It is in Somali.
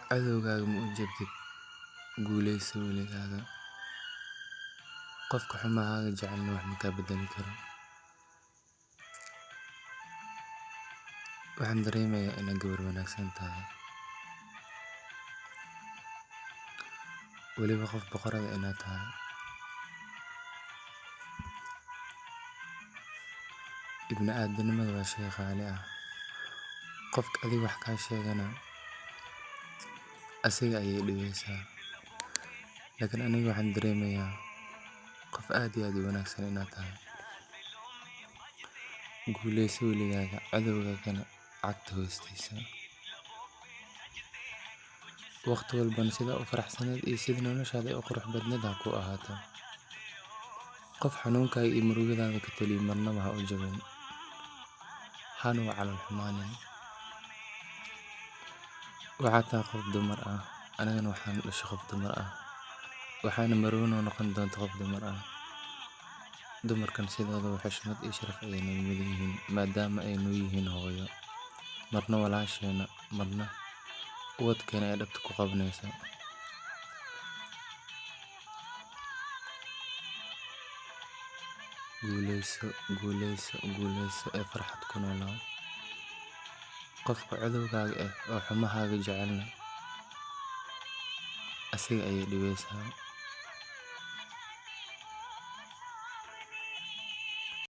cadowgaaga ma u jabtid, guulayso weligaaga. Qofka xumahaaga jecelna wax ma kaa beddeli karo. Waxaan dareemayaa inaad gabar wanaagsan tahay, weliba qof boqorada inaad tahay. Ibni'aadanimada waa shay qaali ah. Qofka adiga wax kaa sheegana asiga ayay dhibaysaa. Laakiin aniga waxaan dareemayaa qof aad iyo aad u wanaagsan inaad tahay. Guulayso weligaaga, cadowgaagana cagta hoostiisa. Waqti walbana sidaa u faraxsaneed iyo sida noloshaada ay u qurux badneed ha ku ahaato. Qof xanuunkaaga iyo murugadaada ka taliya marnaba ha u jabin, hana u calool xumaanin. Waxaad tahay qof dumar ah, anigana waxaan dhashay qof dumar ah, waxaana marwano noqon doonta qof dumar ah. Dumarkan sidoodaba xushmad iyo sharaf ayay naga mudan yihiin, maadaama ay noo yihiin hooyo, marna walaasheena, marna ubadkeena ay dhabta ku qabanayso. Guulayso, guulayso, guulayso ee farxad ku noolaaw. Qofka cadowgaaga ah oo xumahaaga jecelna asiga ayay dhibaysaa.